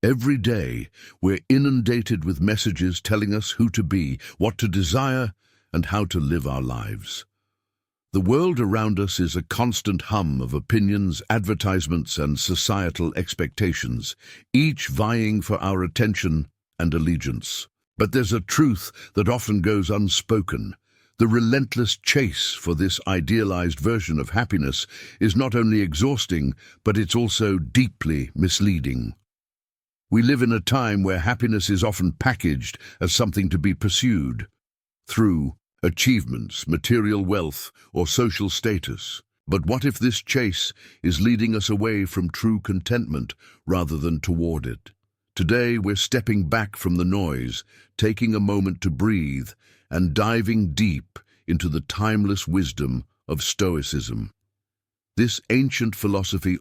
Every day, we're inundated with messages telling us who to be, what to desire, and how to live our lives. The world around us is a constant hum of opinions, advertisements, and societal expectations, each vying for our attention and allegiance. But there's a truth that often goes unspoken. The relentless chase for this idealized version of happiness is not only exhausting, but it's also deeply misleading. We live in a time where happiness is often packaged as something to be pursued through achievements, material wealth, or social status. But what if this chase is leading us away from true contentment rather than toward it? Today, we're stepping back from the noise, taking a moment to breathe, and diving deep into the timeless wisdom of Stoicism. This ancient philosophy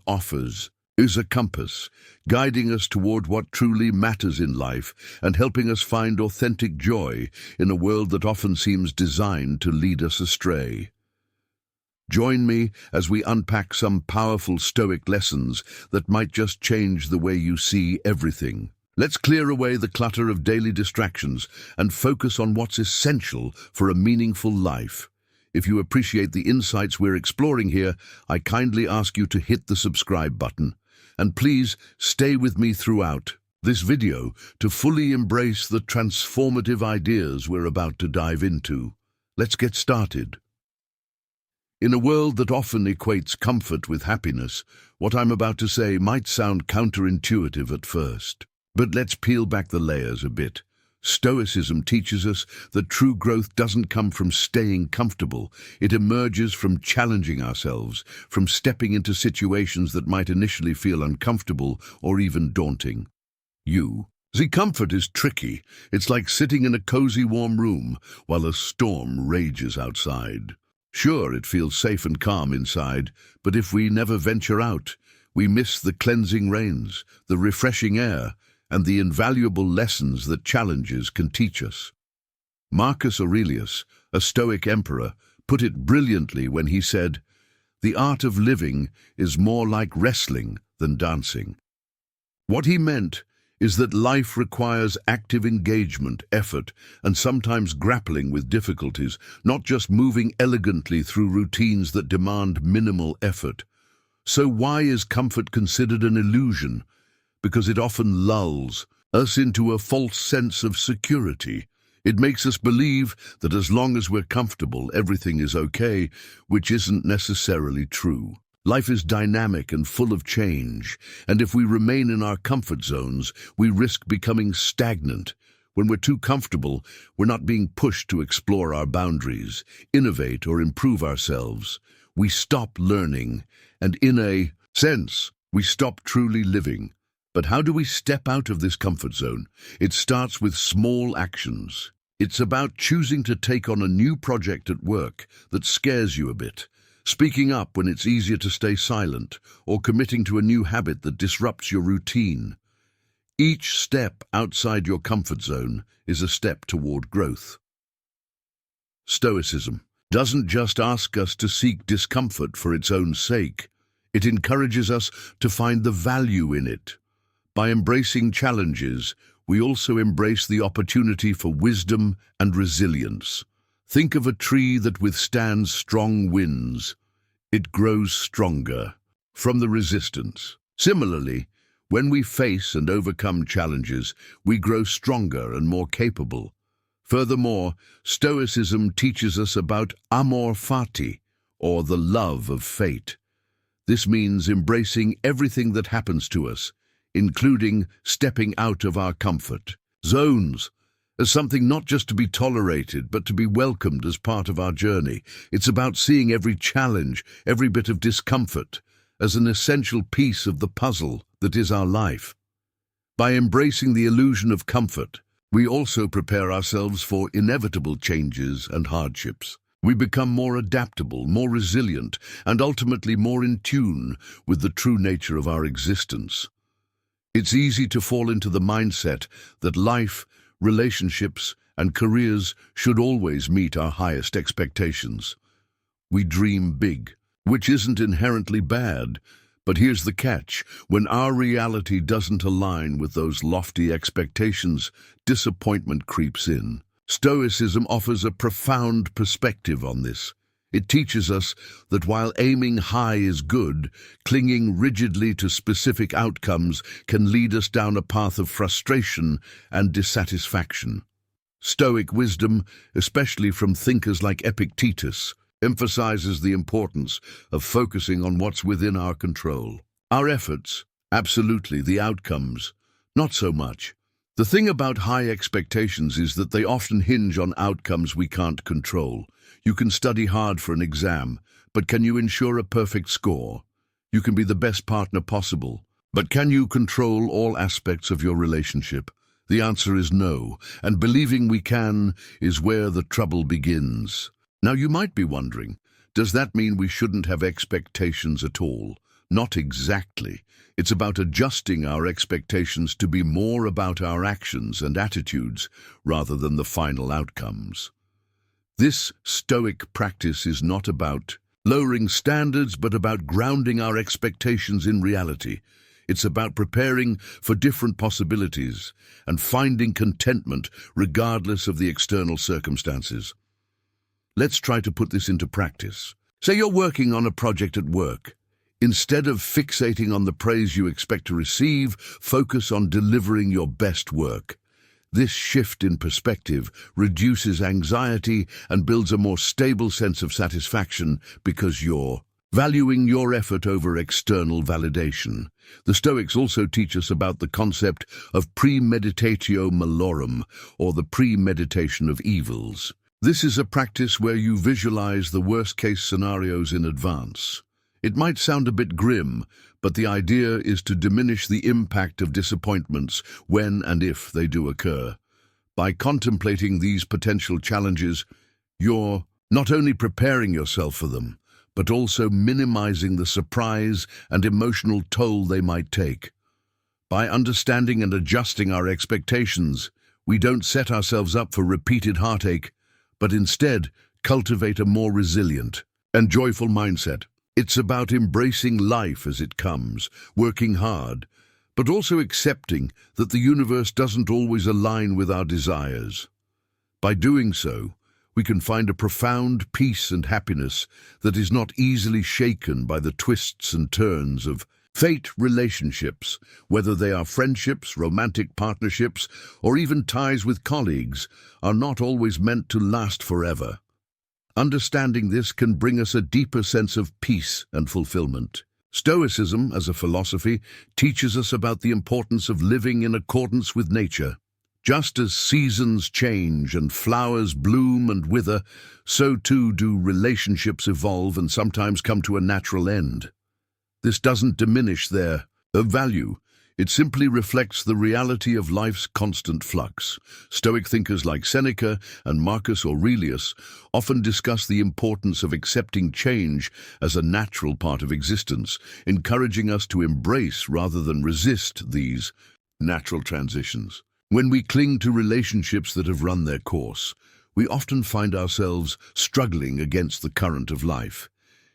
is a compass, guiding us toward what truly matters in life and helping us find authentic joy in a world that often seems designed to lead us astray. Join me as we unpack some powerful Stoic lessons that might just change the way you see everything. Let's clear away the clutter of daily distractions and focus on what's essential for a meaningful life. If you appreciate the insights we're exploring here, I kindly ask you to hit the subscribe button. And please stay with me throughout this video to fully embrace the transformative ideas we're about to dive into. Let's get started. In a world that often equates comfort with happiness, what I'm about to say might sound counterintuitive at first. But let's peel back the layers a bit. Stoicism teaches us that true growth doesn't come from staying comfortable. It emerges from challenging ourselves, from stepping into situations that might initially feel uncomfortable or even daunting. See, comfort is tricky. It's like sitting in a cozy warm room while a storm rages outside. Sure, it feels safe and calm inside, but if we never venture out, we miss the cleansing rains, the refreshing air, and the invaluable lessons that challenges can teach us. Marcus Aurelius, a Stoic emperor, put it brilliantly when he said, "The art of living is more like wrestling than dancing." What he meant is that life requires active engagement, effort, and sometimes grappling with difficulties, not just moving elegantly through routines that demand minimal effort. So why is comfort considered an illusion? Because it often lulls us into a false sense of security. It makes us believe that as long as we're comfortable, everything is okay, which isn't necessarily true. Life is dynamic and full of change, and if we remain in our comfort zones, we risk becoming stagnant. When we're too comfortable, we're not being pushed to explore our boundaries, innovate, or improve ourselves. We stop learning, and in a sense, we stop truly living. But how do we step out of this comfort zone? It starts with small actions. It's about choosing to take on a new project at work that scares you a bit, speaking up when it's easier to stay silent, or committing to a new habit that disrupts your routine. Each step outside your comfort zone is a step toward growth. Stoicism doesn't just ask us to seek discomfort for its own sake. It encourages us to find the value in it. By embracing challenges, we also embrace the opportunity for wisdom and resilience. Think of a tree that withstands strong winds. It grows stronger from the resistance. Similarly, when we face and overcome challenges, we grow stronger and more capable. Furthermore, Stoicism teaches us about amor fati, or the love of fate. This means embracing everything that happens to us, including stepping out of our comfort zones, as something not just to be tolerated, but to be welcomed as part of our journey. It's about seeing every challenge, every bit of discomfort, as an essential piece of the puzzle that is our life. By embracing the illusion of comfort, we also prepare ourselves for inevitable changes and hardships. We become more adaptable, more resilient, and ultimately more in tune with the true nature of our existence. It's easy to fall into the mindset that life, relationships, and careers should always meet our highest expectations. We dream big, which isn't inherently bad, But here's the catch. When our reality doesn't align with those lofty expectations, disappointment creeps in. Stoicism offers a profound perspective on this. It teaches us that while aiming high is good, clinging rigidly to specific outcomes can lead us down a path of frustration and dissatisfaction. Stoic wisdom, especially from thinkers like Epictetus, emphasizes the importance of focusing on what's within our control. Our efforts, absolutely, the outcomes, not so much. The thing about high expectations is that they often hinge on outcomes we can't control. You can study hard for an exam, but can you ensure a perfect score? You can be the best partner possible, but can you control all aspects of your relationship? The answer is no, and believing we can is where the trouble begins. Now you might be wondering, does that mean we shouldn't have expectations at all? Not exactly. It's about adjusting our expectations to be more about our actions and attitudes rather than the final outcomes. This Stoic practice is not about lowering standards, but about grounding our expectations in reality. It's about preparing for different possibilities and finding contentment regardless of the external circumstances. Let's try to put this into practice. Say you're working on a project at work. Instead of fixating on the praise you expect to receive, focus on delivering your best work. This shift in perspective reduces anxiety and builds a more stable sense of satisfaction because you're valuing your effort over external validation. The Stoics also teach us about the concept of premeditatio malorum, or the premeditation of evils. This is a practice where you visualize the worst-case scenarios in advance. It might sound a bit grim, but the idea is to diminish the impact of disappointments when and if they do occur. By contemplating these potential challenges, you're not only preparing yourself for them, but also minimizing the surprise and emotional toll they might take. By understanding and adjusting our expectations, we don't set ourselves up for repeated heartache, but instead cultivate a more resilient and joyful mindset. It's about embracing life as it comes, working hard, but also accepting that the universe doesn't always align with our desires. By doing so, we can find a profound peace and happiness that is not easily shaken by the twists and turns of fate. Relationships, whether they are friendships, romantic partnerships, or even ties with colleagues, are not always meant to last forever. Understanding this can bring us a deeper sense of peace and fulfillment. Stoicism, as a philosophy, teaches us about the importance of living in accordance with nature. Just as seasons change and flowers bloom and wither, so too do relationships evolve and sometimes come to a natural end. This doesn't diminish their value. It simply reflects the reality of life's constant flux. Stoic thinkers like Seneca and Marcus Aurelius often discuss the importance of accepting change as a natural part of existence, encouraging us to embrace rather than resist these natural transitions. When we cling to relationships that have run their course, we often find ourselves struggling against the current of life.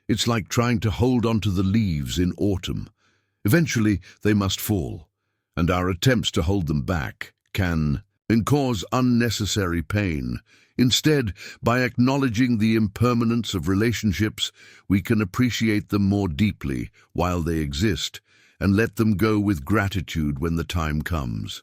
It's like trying to hold on to the leaves in autumn. Eventually, they must fall, and our attempts to hold them back can cause unnecessary pain. Instead, by acknowledging the impermanence of relationships, we can appreciate them more deeply while they exist and let them go with gratitude when the time comes.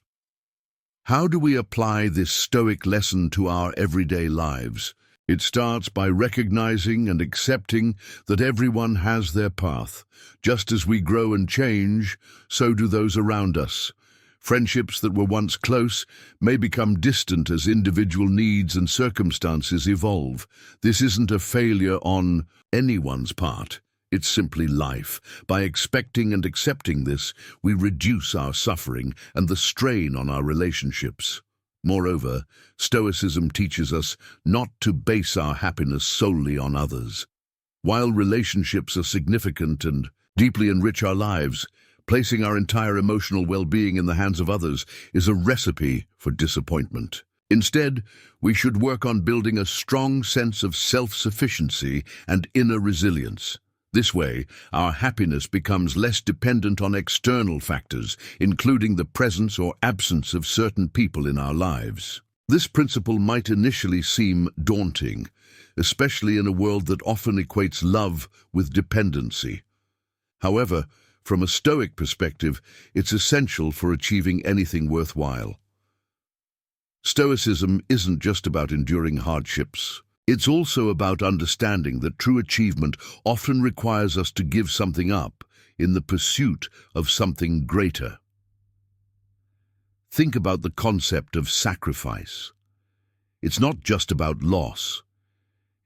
How do we apply this Stoic lesson to our everyday lives? It starts by recognizing and accepting that everyone has their path. Just as we grow and change, so do those around us. Friendships that were once close may become distant as individual needs and circumstances evolve. This isn't a failure on anyone's part. It's simply life. By expecting and accepting this, we reduce our suffering and the strain on our relationships. Moreover, Stoicism teaches us not to base our happiness solely on others. While relationships are significant and deeply enrich our lives, placing our entire emotional well-being in the hands of others is a recipe for disappointment. Instead, we should work on building a strong sense of self-sufficiency and inner resilience. This way, our happiness becomes less dependent on external factors, including the presence or absence of certain people in our lives. This principle might initially seem daunting, especially in a world that often equates love with dependency. However, from a Stoic perspective, it's essential for achieving anything worthwhile. Stoicism isn't just about enduring hardships. It's also about understanding that true achievement often requires us to give something up in the pursuit of something greater. Think about the concept of sacrifice. It's not just about loss.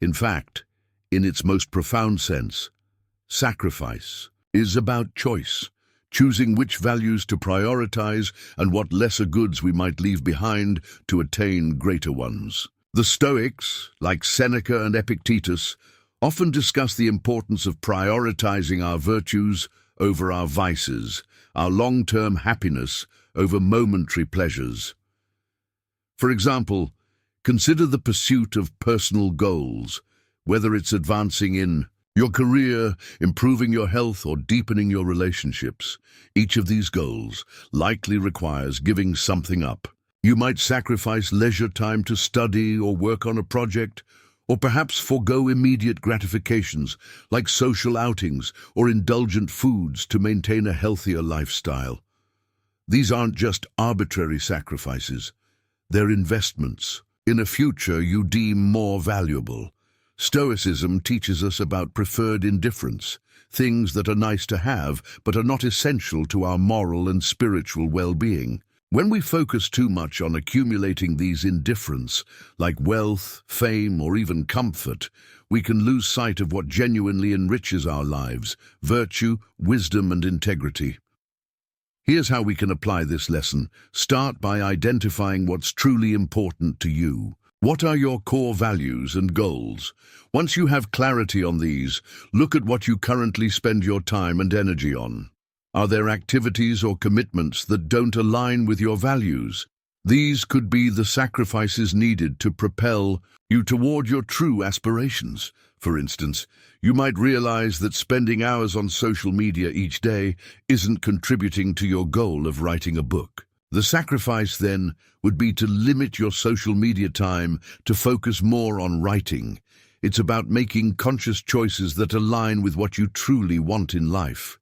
In fact, in its most profound sense, sacrifice is about choice, choosing which values to prioritize and what lesser goods we might leave behind to attain greater ones. The Stoics, like Seneca and Epictetus, often discuss the importance of prioritizing our virtues over our vices, our long-term happiness over momentary pleasures. For example, consider the pursuit of personal goals, whether it's advancing in your career, improving your health, or deepening your relationships. Each of these goals likely requires giving something up. You might sacrifice leisure time to study or work on a project, or perhaps forego immediate gratifications like social outings or indulgent foods to maintain a healthier lifestyle. These aren't just arbitrary sacrifices, they're investments in a future you deem more valuable. Stoicism teaches us about preferred indifference, things that are nice to have but are not essential to our moral and spiritual well-being. When we focus too much on accumulating these indifferents, like wealth, fame, or even comfort, we can lose sight of what genuinely enriches our lives: virtue, wisdom, and integrity. Here's how we can apply this lesson. Start by identifying what's truly important to you. What are your core values and goals? Once you have clarity on these, look at what you currently spend your time and energy on. Are there activities or commitments that don't align with your values? These could be the sacrifices needed to propel you toward your true aspirations. For instance, you might realize that spending hours on social media each day isn't contributing to your goal of writing a book. The sacrifice, then, would be to limit your social media time to focus more on writing. It's about making conscious choices that align with what you truly want in life.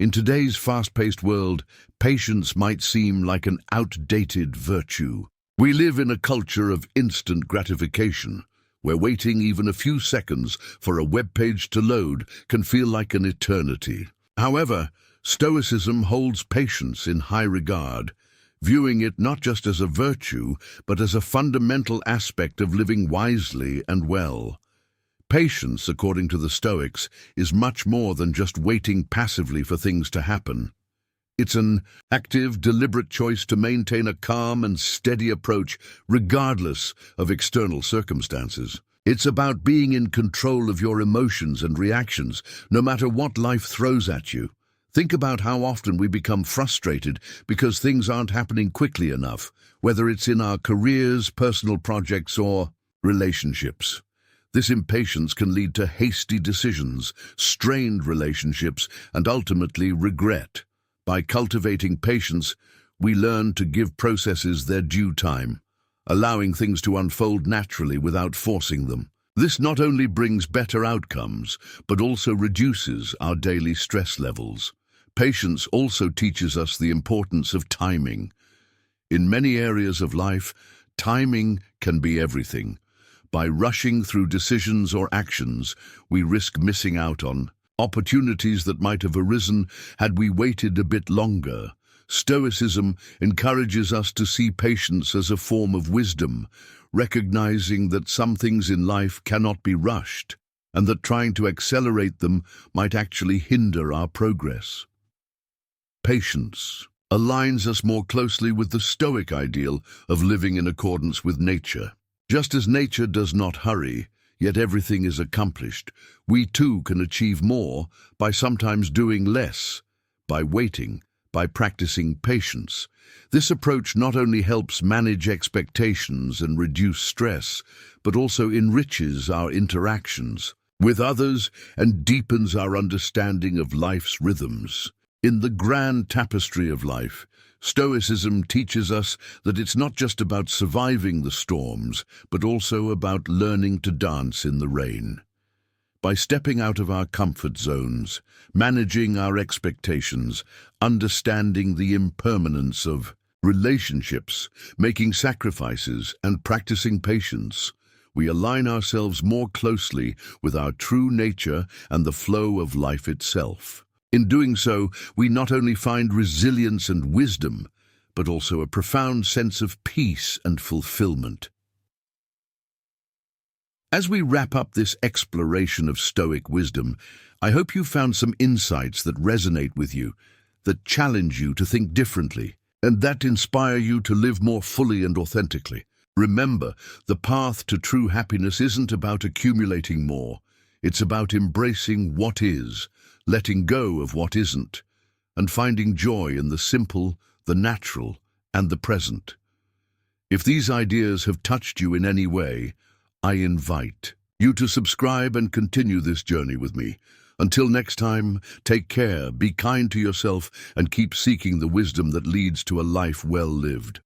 In today's fast-paced world, patience might seem like an outdated virtue. We live in a culture of instant gratification, where waiting even a few seconds for a web page to load can feel like an eternity. However, Stoicism holds patience in high regard, viewing it not just as a virtue, but as a fundamental aspect of living wisely and well. Patience, according to the Stoics, is much more than just waiting passively for things to happen. It's an active, deliberate choice to maintain a calm and steady approach regardless of external circumstances. It's about being in control of your emotions and reactions, no matter what life throws at you. Think about how often we become frustrated because things aren't happening quickly enough, whether it's in our careers, personal projects, or relationships. This impatience can lead to hasty decisions, strained relationships, and ultimately regret. By cultivating patience, we learn to give processes their due time, allowing things to unfold naturally without forcing them. This not only brings better outcomes, but also reduces our daily stress levels. Patience also teaches us the importance of timing. In many areas of life, timing can be everything. By rushing through decisions or actions, we risk missing out on opportunities that might have arisen had we waited a bit longer. Stoicism encourages us to see patience as a form of wisdom, recognizing that some things in life cannot be rushed, and that trying to accelerate them might actually hinder our progress. Patience aligns us more closely with the Stoic ideal of living in accordance with nature. Just as nature does not hurry, yet everything is accomplished, we too can achieve more by sometimes doing less, by waiting, by practicing patience. This approach not only helps manage expectations and reduce stress, but also enriches our interactions. with others and deepens our understanding of life's rhythms. In the grand tapestry of life, Stoicism teaches us that it's not just about surviving the storms, but also about learning to dance in the rain. By stepping out of our comfort zones, managing our expectations, understanding the impermanence of relationships, making sacrifices, and practicing patience, we align ourselves more closely with our true nature and the flow of life itself. In doing so, we not only find resilience and wisdom, but also a profound sense of peace and fulfillment. As we wrap up this exploration of Stoic wisdom, I hope you found some insights that resonate with you, that challenge you to think differently, and that inspire you to live more fully and authentically. Remember, the path to true happiness isn't about accumulating more. It's about embracing what is, letting go of what isn't, and finding joy in the simple, the natural, and the present. If these ideas have touched you in any way, I invite you to subscribe and continue this journey with me. Until next time, take care, be kind to yourself, and keep seeking the wisdom that leads to a life well lived.